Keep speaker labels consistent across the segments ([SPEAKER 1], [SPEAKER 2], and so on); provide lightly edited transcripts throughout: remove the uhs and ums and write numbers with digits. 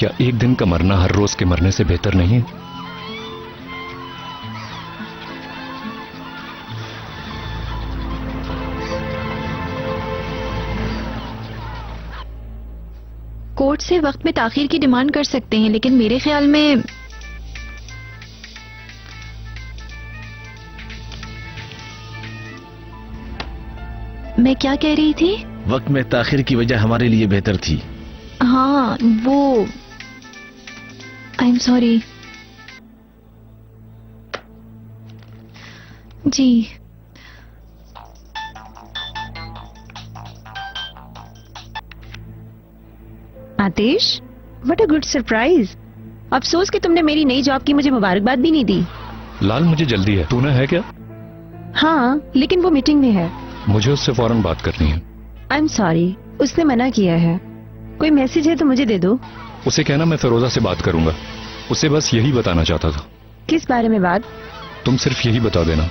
[SPEAKER 1] क्या एक दिन का मरना हर रोज के मरने से बेहतर नहीं है?
[SPEAKER 2] कोर्ट से वक्त में ताखीर की डिमांड कर सकते हैं, लेकिन मेरे ख्याल में मैं क्या कह रही थी?
[SPEAKER 3] वक्त में ताखिर की वजह हमारे लिए बेहतर थी।
[SPEAKER 2] हाँ, वो आई एम सॉरी। जी
[SPEAKER 4] Atish, what a good surprise. अफसोस कि तुमने मेरी नई जॉब की मुझे मुबारकबाद भी नहीं दी।
[SPEAKER 1] लाल, मुझे जल्दी है। तूने है क्या?
[SPEAKER 4] हाँ, लेकिन वो मीटिंग में है।
[SPEAKER 1] मुझे उससे फौरन बात करनी है।
[SPEAKER 4] आई एम सॉरी, उसने मना किया है। कोई मैसेज है तो मुझे दे दो।
[SPEAKER 1] उसे कहना मैं फिरोजा से बात करूंगा। उसे बस यही बताना चाहता था।
[SPEAKER 4] किस बारे में बात?
[SPEAKER 1] तुम सिर्फ यही बता देना।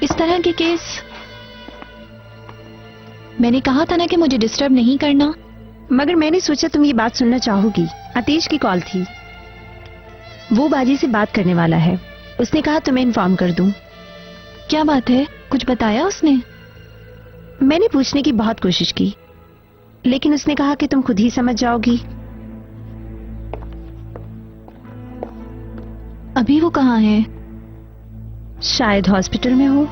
[SPEAKER 2] इस तरह के केस मैंने कहा था ना कि मुझे डिस्टर्ब नहीं करना।
[SPEAKER 4] मगर मैंने सोचा तुम ये बात सुनना चाहोगी। आतिश की कॉल थी। वो बाजी से बात करने वाला है। उसने कहा तुम्हें इन्फॉर्म कर दूं।
[SPEAKER 2] क्या बात है? कुछ बताया उसने?
[SPEAKER 4] मैंने पूछने की बहुत कोशिश की, लेकिन उसने कहा कि तुम खुद ही समझ जाओगी।
[SPEAKER 2] अभी वो कहाँ है?
[SPEAKER 4] शायद हॉस्पिटल में हो।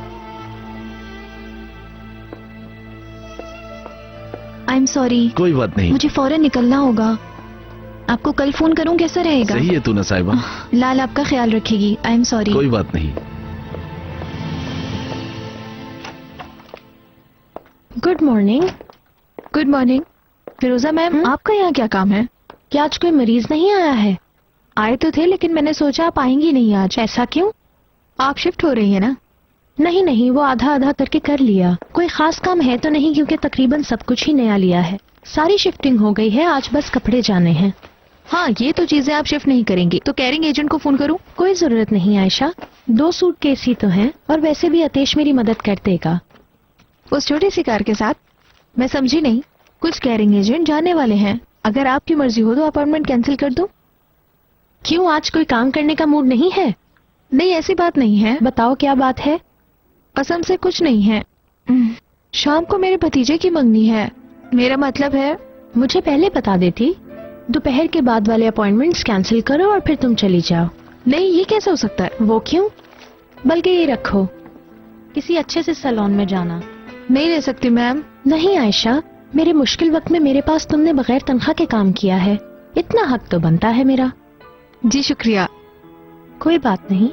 [SPEAKER 2] आई एम सॉरी,
[SPEAKER 3] कोई बात नहीं।
[SPEAKER 2] मुझे फौरन निकलना होगा। आपको कल फोन करूं, कैसा रहेगा?
[SPEAKER 3] सही है तूने साहिबा।
[SPEAKER 2] लाल आपका ख्याल रखेगी। I am sorry.
[SPEAKER 3] कोई बात नहीं।
[SPEAKER 4] Good morning.
[SPEAKER 2] Good morning. Firoza ma'am, आपका यहाँ क्या काम है?
[SPEAKER 4] क्या आज कोई मरीज नहीं आया है?
[SPEAKER 2] आए तो थे, लेकिन मैंने सोचा आप आएंगी नहीं आज।
[SPEAKER 4] ऐसा क्यों?
[SPEAKER 2] आप शिफ्ट हो रही है ना?
[SPEAKER 4] नहीं नहीं, वो आधा आधा करके कर लिया। कोई खास काम है तो नहीं, क्योंकि तकरीबन सब कुछ ही नया लिया है। सारी शिफ्टिंग हो गई है, आज बस कपड़े जाने हैं।
[SPEAKER 2] हाँ, ये तो चीजें आप शिफ्ट नहीं करेंगी तो कैरिंग एजेंट को फोन करूं?
[SPEAKER 4] कोई जरूरत नहीं आयशा, 2 सूटकेस ही तो हैं, और वैसे भी आतिश मेरी मदद कर देगा।
[SPEAKER 2] उस छोटी सी कार के साथ? मैं समझी नहीं। कुछ कैरिंग एजेंट जाने वाले हैं। अगर आपकी मर्जी हो तो अपॉइंटमेंट कैंसिल कर दो।
[SPEAKER 4] क्यों, आज कोई काम करने का मूड नहीं है?
[SPEAKER 2] नहीं, ऐसी बात नहीं है।
[SPEAKER 4] बताओ क्या बात है?
[SPEAKER 2] कसम से कुछ नहीं है। शाम को मेरे भतीजे की मंगनी है। मेरा मतलब है,
[SPEAKER 4] मुझे पहले बता देती। दोपहर के बाद वाले अपॉइंटमेंट्स कैंसिल करो और फिर तुम चली जाओ।
[SPEAKER 2] नहीं, ये कैसे हो सकता है?
[SPEAKER 4] वो क्यों? बल्कि ये रखो, किसी अच्छे से सैलून में जाना।
[SPEAKER 2] नहीं ले सकती मैम।
[SPEAKER 4] नहीं आयशा, मेरे मुश्किल वक्त में मेरे पास तुमने बगैर तनख्वाह के काम किया है, इतना हक तो बनता है मेरा।
[SPEAKER 2] जी शुक्रिया।
[SPEAKER 4] कोई बात नहीं।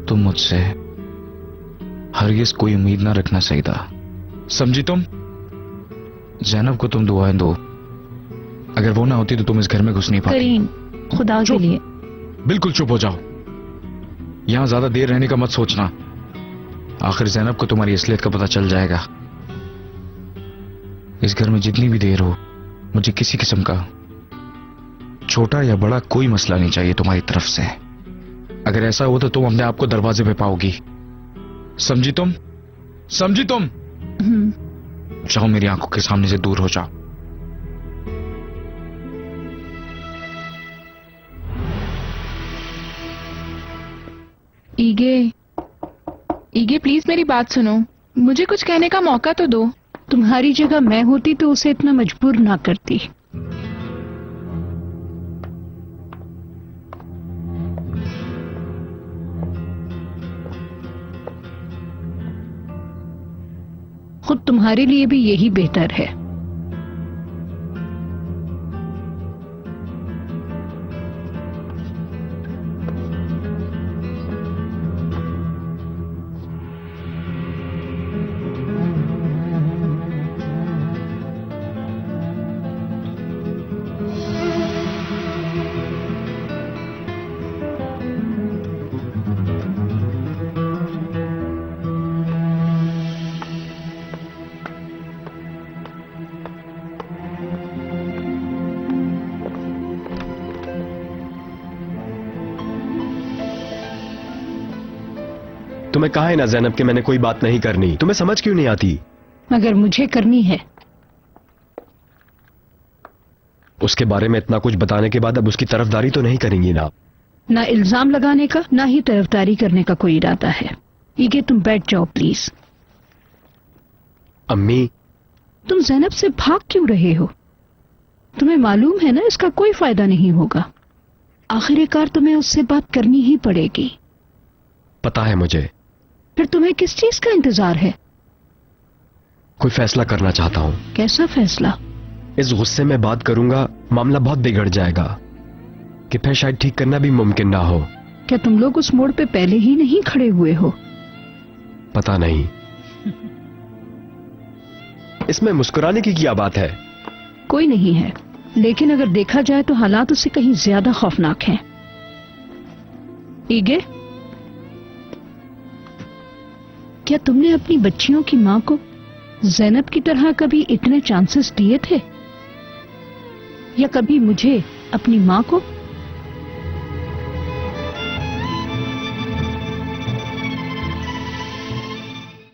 [SPEAKER 5] तुम मुझसे हरगिज कोई उम्मीद ना रखना चाहिए था, समझी तुम? जैनब को तुम दुआएं दो। अगर वो ना होती तो तुम इस घर में घुस नहीं पाती।
[SPEAKER 4] करीम, खुदा के लिए
[SPEAKER 5] बिल्कुल चुप हो जाओ। यहां ज्यादा देर रहने का मत सोचना। आखिर जैनब को तुम्हारी असलियत का पता चल जाएगा। इस घर में जितनी भी देर हो, मुझे किसी किस्म का छोटा या बड़ा कोई मसला नहीं चाहिए तुम्हारी तरफ से। अगर ऐसा हो तो तुम अपने आप को दरवाजे पे पाओगी। समझी तुम? समझी तुम? जाओ, मेरी आंखों के सामने से दूर हो जाओ।
[SPEAKER 2] ईगे प्लीज मेरी बात सुनो। मुझे कुछ कहने का मौका तो दो।
[SPEAKER 4] तुम्हारी जगह मैं होती तो उसे इतना मजबूर ना करती। खुद तुम्हारे लिए भी यही बेहतर है।
[SPEAKER 6] तुम्हें कहा है ना जैनब कि मैंने कोई बात नहीं करनी, तुम्हें समझ क्यों नहीं आती?
[SPEAKER 7] मगर मुझे करनी है।
[SPEAKER 6] उसके बारे में इतना कुछ बताने के बाद अब उसकी तरफदारी तो नहीं करेंगी ना?
[SPEAKER 7] ना इल्जाम लगाने का, ना ही तरफदारी करने का कोई इरादा है। ईगे तुम बैठ जाओ प्लीज।
[SPEAKER 6] अम्मी,
[SPEAKER 7] तुम जैनब से भाग क्यों रहे हो? तुम्हें मालूम है ना इसका कोई फायदा नहीं होगा। आखिरकार तुम्हें उससे बात करनी ही पड़ेगी।
[SPEAKER 6] पता है मुझे।
[SPEAKER 7] फिर तुम्हें किस चीज का इंतजार है?
[SPEAKER 6] कोई फैसला करना चाहता हूँ।
[SPEAKER 7] कैसा फैसला?
[SPEAKER 6] इस गुस्से में बात करूंगा मामला बहुत बिगड़ जाएगा कि फिर शायद ठीक करना भी मुमकिन ना हो।
[SPEAKER 7] क्या तुम लोग उस मोड़ पे पहले ही नहीं खड़े हुए हो?
[SPEAKER 6] पता नहीं। इसमें मुस्कुराने की क्या बात है?
[SPEAKER 7] कोई नहीं है, लेकिन अगर देखा जाए तो हालात उससे कहीं ज्यादा खौफनाक हैं। ईगे, क्या तुमने अपनी बच्चियों की मां को जैनब की तरह कभी इतने चांसेस दिए थे? या कभी मुझे अपनी मां को